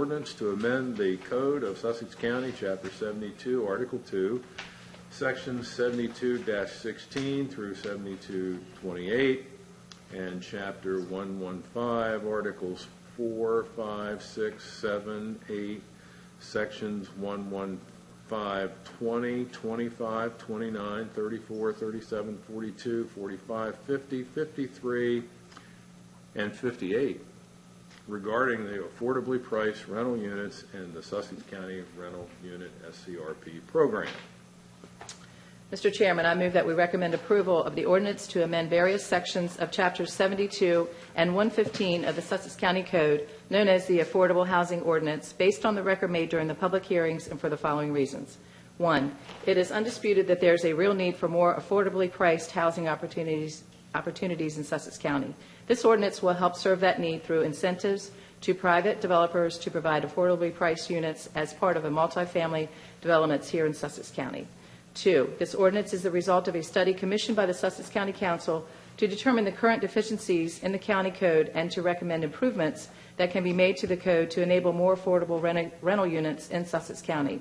ordinance to amend the Code of Sussex County, Chapter 72, Article 2, Sections 72-16 through 7228, and Chapter 115, Articles 4, 5, 6, 7, 8, Sections 115, 20, 25, 29, 34, 37, 42, 45, 50, 53, and 58 regarding the affordably priced rental units and the Sussex County Rental Unit SCRP program. Mr. Chairman, I move that we recommend approval of the ordinance to amend various sections of Chapters 72 and 115 of the Sussex County Code, known as the Affordable Housing Ordinance, based on the record made during the public hearings and for the following reasons. 1, it is undisputed that there is a real need for more affordably priced housing opportunities in Sussex County. This ordinance will help serve that need through incentives to private developers to provide affordably priced units as part of a multifamily developments here in Sussex County. 2, this ordinance is the result of a study commissioned by the Sussex County Council to determine the current deficiencies in the county code and to recommend improvements that can be made to the code to enable more affordable rental units in Sussex County.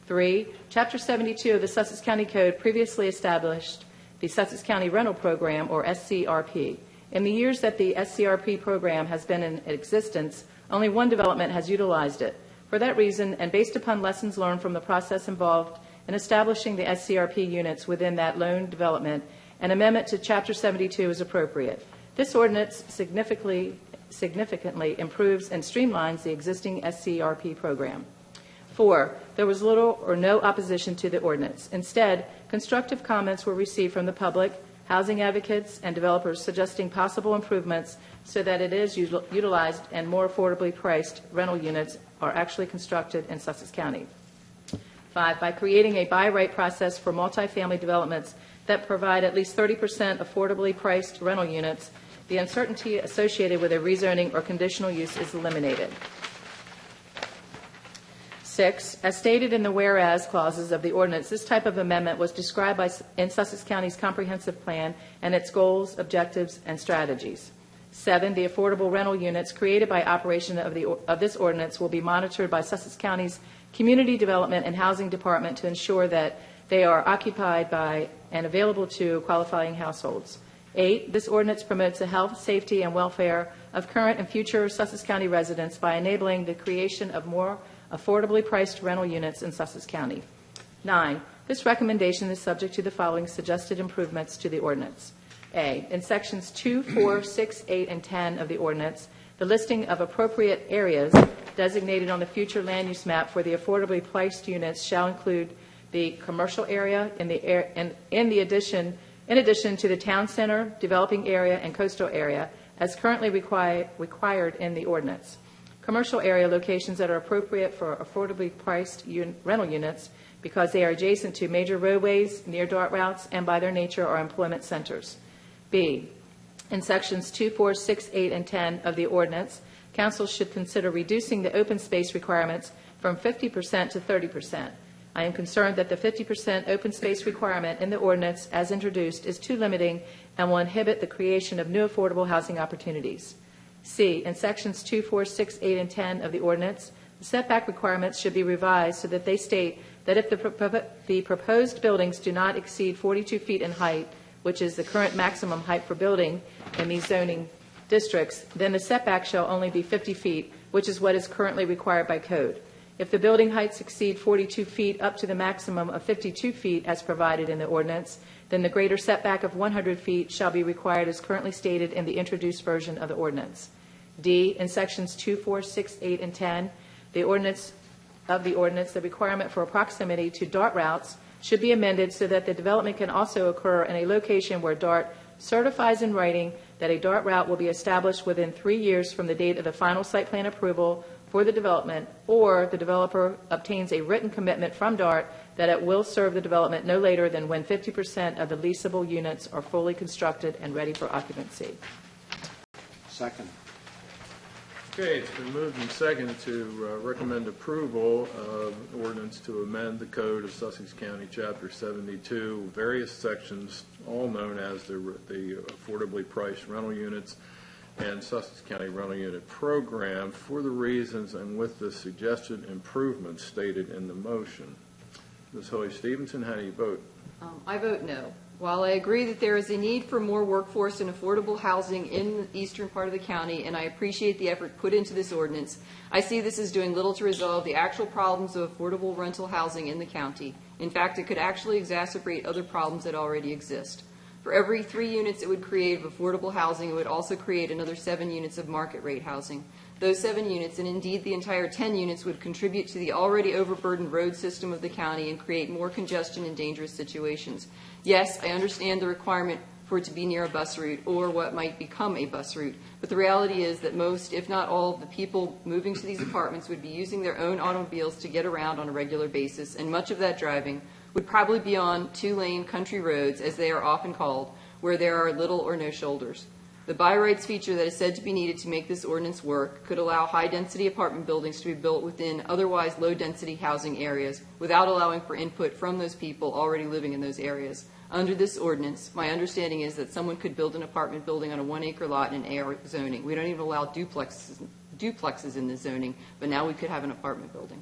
3, Chapter 72 of the Sussex County Code previously established the Sussex County Rental Program, or SCRP. In the years that the SCRP program has been in existence, only one development has utilized it. For that reason, and based upon lessons learned from the process involved in establishing the SCRP units within that loan development, an amendment to Chapter 72 is appropriate. This ordinance significantly improves and streamlines the existing SCRP program. 4, there was little or no opposition to the ordinance. Instead, constructive comments were received from the public, housing advocates, and developers suggesting possible improvements so that it is utilized and more affordably priced rental units are actually constructed in Sussex County. 5, by creating a buy right process for multifamily developments that provide at least 30% affordably priced rental units, the uncertainty associated with a rezoning or conditional use is eliminated. 6, as stated in the whereas clauses of the ordinance, this type of amendment was described in Sussex County's comprehensive plan and its goals, objectives, and strategies. 7, the affordable rental units created by operation of this ordinance will be monitored by Sussex County's Community Development and Housing Department to ensure that they are occupied by and available to qualifying households. 8, this ordinance promotes the health, safety, and welfare of current and future Sussex County residents by enabling the creation of more affordably priced rental units in Sussex County. 9, this recommendation is subject to the following suggested improvements to the ordinance. A, in sections 2, 4, 6, 8, and 10 of the ordinance, the listing of appropriate areas designated on the future land use map for the affordably priced units shall include the commercial area in addition to the town center, developing area, and coastal area as currently required in the ordinance. Commercial area locations that are appropriate for affordably priced rental units because they are adjacent to major roadways, near dart routes, and by their nature are employment centers. B, in sections 2, 4, 6, 8, and 10 of the ordinance, council should consider reducing the open space requirements from 50% to 30%. I am concerned that the 50% open space requirement in the ordinance as introduced is too limiting and will inhibit the creation of new affordable housing opportunities. C, in sections 2, 4, 6, 8, and 10 of the ordinance, the setback requirements should be revised so that they state that if the proposed buildings do not exceed 42 feet in height, which is the current maximum height for building in these zoning districts, then the setback shall only be 50 feet, which is what is currently required by code. If the building heights exceed 42 feet up to the maximum of 52 feet as provided in the ordinance, then the greater setback of 100 feet shall be required as currently stated in the introduced version of the ordinance. D, in sections 2, 4, 6, 8, and 10, the requirement for proximity to DART routes should be amended so that the development can also occur in a location where DART certifies in writing that a DART route will be established within 3 years from the date of the final site plan approval for the development, or the developer obtains a written commitment from DART that it will serve the development no later than when 50% of the leasable units are fully constructed and ready for occupancy. Second. Okay, it's been moved and seconded to recommend approval of an ordinance to amend the Code of Sussex County, Chapter 72, various sections, all known as the affordably priced rental units, and Sussex County Rental Unit Program for the reasons and with the suggested improvements stated in the motion. Ms. Hoy Stevenson, how do you vote? I vote no. While I agree that there is a need for more workforce and affordable housing in the eastern part of the county, and I appreciate the effort put into this ordinance, I see this as doing little to resolve the actual problems of affordable rental housing in the county. In fact, it could actually exacerbate other problems that already exist. For every 3 units it would create of affordable housing, it would also create another 7 units of market rate housing. Those 7 units, and indeed the entire 10 units, would contribute to the already overburdened road system of the county and create more congestion and dangerous situations. Yes, I understand the requirement for it to be near a bus route or what might become a bus route, but the reality is that most, if not all, of the people moving to these apartments would be using their own automobiles to get around on a regular basis, and much of that driving would probably be on 2-lane country roads, as they are often called, where there are little or no shoulders. The by rights feature that is said to be needed to make this ordinance work could allow high-density apartment buildings to be built within otherwise low-density housing areas without allowing for input from those people already living in those areas. Under this ordinance, my understanding is that someone could build an apartment building on a 1-acre lot in AR zoning. We don't even allow duplexes in this zoning, but now we could have an apartment building.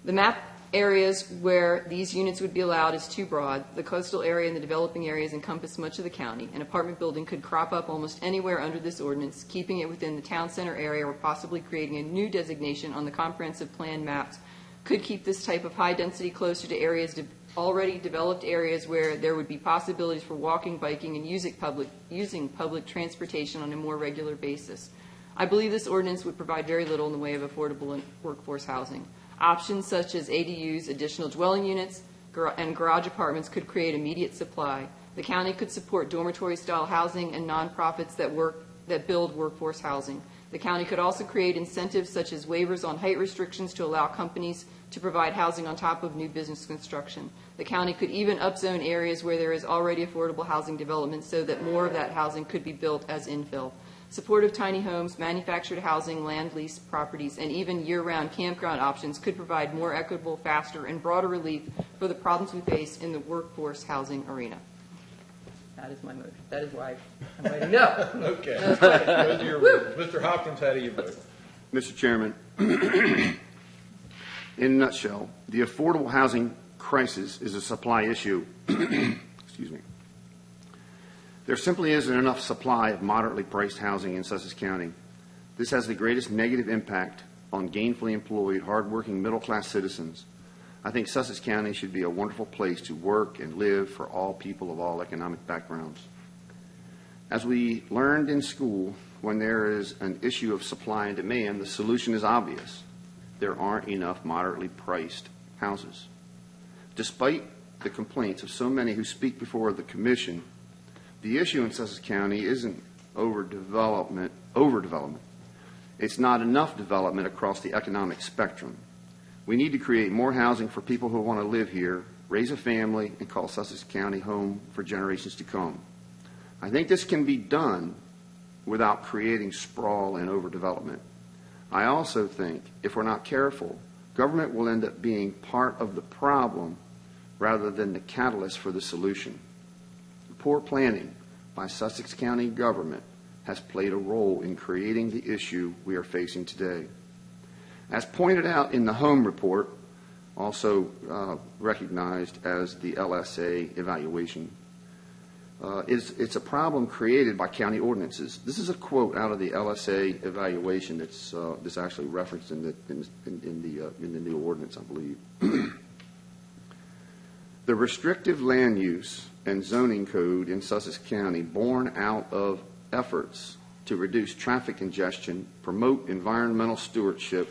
The map areas where these units would be allowed is too broad. The coastal area and the developing areas encompass much of the county. An apartment building could crop up almost anywhere under this ordinance, keeping it within the town center area or possibly creating a new designation on the comprehensive plan maps could keep this type of high density closer to areas already developed areas where there would be possibilities for walking, biking, and using public transportation on a more regular basis. I believe this ordinance would provide very little in the way of affordable workforce housing. Options such as ADUs, additional dwelling units, and garage apartments could create immediate supply. The county could support dormitory-style housing and nonprofits that build workforce housing. The county could also create incentives such as waivers on height restrictions to allow companies to provide housing on top of new business construction. The county could even upzone areas where there is already affordable housing development so that more of that housing could be built as infill. Supportive tiny homes, manufactured housing, land lease properties, and even year-round campground options could provide more equitable, faster, and broader relief for the problems we face in the workforce housing arena. That is my motion. That is why I'm voting no. Okay. Those are your words. Mr. Hopkins, how do you vote? Mr. Chairman, in a nutshell, the affordable housing crisis is a supply issue. Excuse me. There simply isn't enough supply of moderately priced housing in Sussex County. This has the greatest negative impact on gainfully employed, hardworking, middle-class citizens. I think Sussex County should be a wonderful place to work and live for all people of all economic backgrounds. As we learned in school, when there is an issue of supply and demand, the solution is obvious. There aren't enough moderately priced houses. Despite the complaints of so many who speak before the Commission, the issue in Sussex County isn't overdevelopment. It's not enough development across the economic spectrum. We need to create more housing for people who want to live here, raise a family, and call Sussex County home for generations to come. I think this can be done without creating sprawl and overdevelopment. I also think, if we're not careful, government will end up being part of the problem rather than the catalyst for the solution. Poor planning by Sussex County government has played a role in creating the issue we are facing today. As pointed out in the Home Report, also recognized as the LSA evaluation, it's a problem created by county ordinances. This is a quote out of the LSA evaluation that's actually referenced in the new ordinance, I believe. The restrictive land use and zoning code in Sussex County, born out of efforts to reduce traffic congestion, promote environmental stewardship,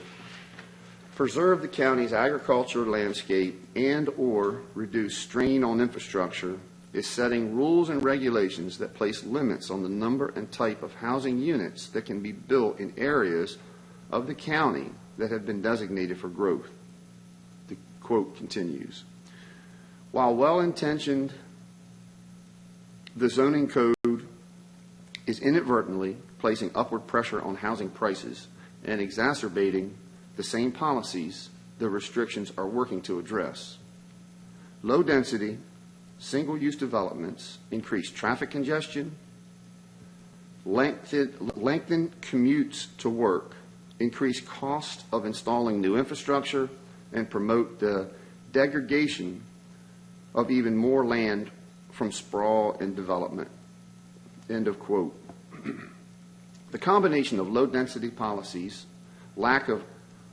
preserve the county's agricultural landscape, and or reduce strain on infrastructure, is setting rules and regulations that place limits on the number and type of housing units that can be built in areas of the county that have been designated for growth. The quote continues, while well-intentioned, the zoning code is inadvertently placing upward pressure on housing prices and exacerbating the same policies the restrictions are working to address. Low-density, single-use developments increase traffic congestion, lengthen commutes to work, increase cost of installing new infrastructure, and promote the degradation of even more land from sprawl and development. End of quote. The combination of low-density policies, lack of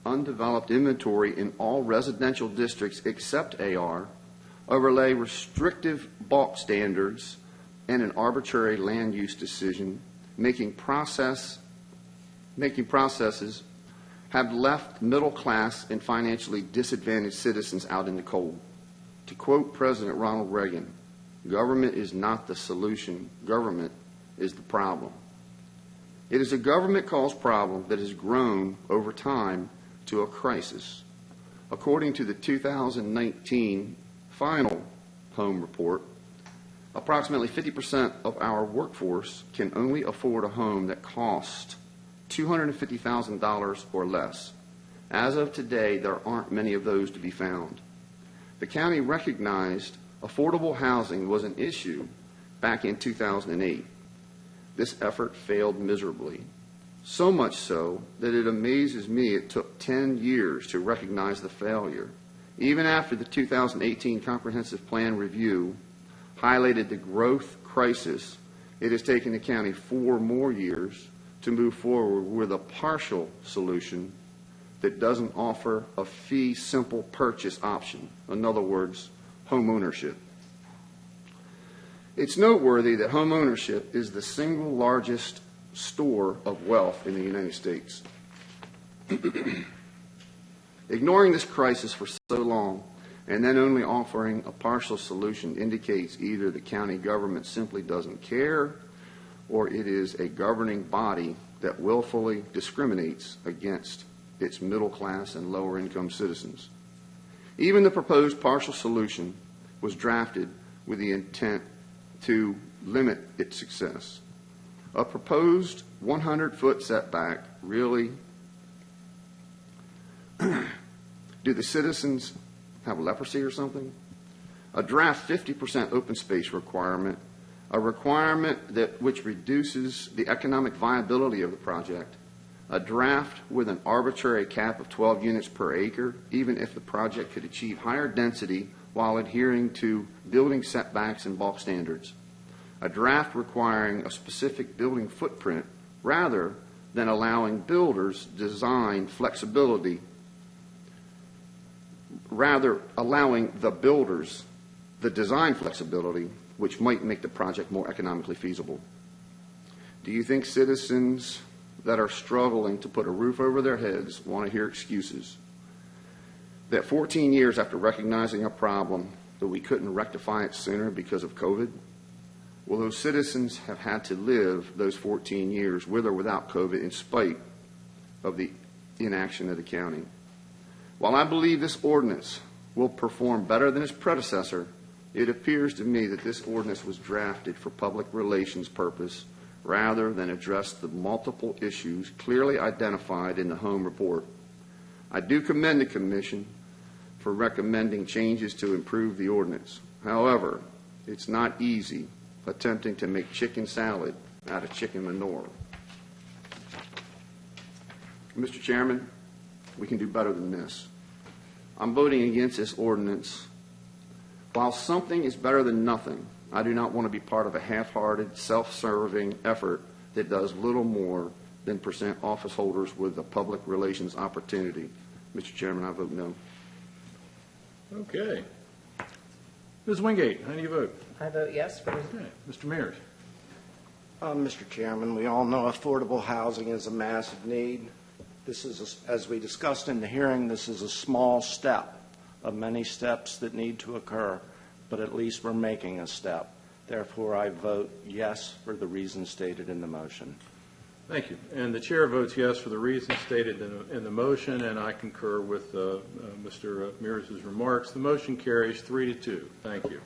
undeveloped inventory in all residential districts except AR, overlay restrictive bulk standards, and an arbitrary land use decision, making processes have left middle class and financially disadvantaged citizens out in the cold. To quote President Ronald Reagan, "Government is not the solution, government is the problem." It is a government-caused problem that has grown over time to a crisis. According to the 2019 final home report, approximately 50% of our workforce can only afford a home that costs $250,000 or less. As of today, there aren't many of those to be found. The county recognized affordable housing was an issue back in 2008. This effort failed miserably, so much so that it amazes me it took 10 years to recognize the failure. Even after the 2018 Comprehensive Plan review highlighted the growth crisis, it has taken the county 4 more years to move forward with a partial solution that doesn't offer a fee simple purchase option. In other words, home ownership. It's noteworthy that home ownership is the single largest store of wealth in the United States. Ignoring this crisis for so long and then only offering a partial solution indicates either the county government simply doesn't care or it is a governing body that willfully discriminates against its middle class and lower income citizens. Even the proposed partial solution was drafted with the intent to limit its success. A proposed 100-foot setback, really? Do the citizens have leprosy or something? A draft 50% open space requirement, a requirement which reduces the economic viability of the project, a draft with an arbitrary cap of 12 units per acre, even if the project could achieve higher density while adhering to building setbacks and bulk standards, a draft requiring a specific building footprint rather than allowing builders design flexibility, rather allowing the builders the design flexibility which might make the project more economically feasible. Do you think citizens that are struggling to put a roof over their heads want to hear excuses? That 14 years after recognizing a problem that we couldn't rectify it sooner because of COVID? Well, those citizens have had to live those 14 years with or without COVID in spite of the inaction of the county. While I believe this ordinance will perform better than its predecessor, it appears to me that this ordinance was drafted for public relations purpose rather than address the multiple issues clearly identified in the home report. I do commend the Commission for recommending changes to improve the ordinance. However, it's not easy attempting to make chicken salad out of chicken manure. Mr. Chairman, we can do better than this. I'm voting against this ordinance. While something is better than nothing, I do not want to be part of a half-hearted, self-serving effort that does little more than present office holders with a public relations opportunity. Mr. Chairman, I vote no. Okay. Ms. Wingate, how do you vote? I vote yes for this. Okay. Mr. Mears? Mr. Chairman, we all know affordable housing is a massive need. This is, as we discussed in the hearing, this is a small step of many steps that need to occur, but at least we're making a step. Therefore, I vote yes for the reasons stated in the motion. Thank you. And the chair votes yes for the reasons stated in the motion, and I concur with Mr. Mears' remarks. The motion carries 3-2. Thank you.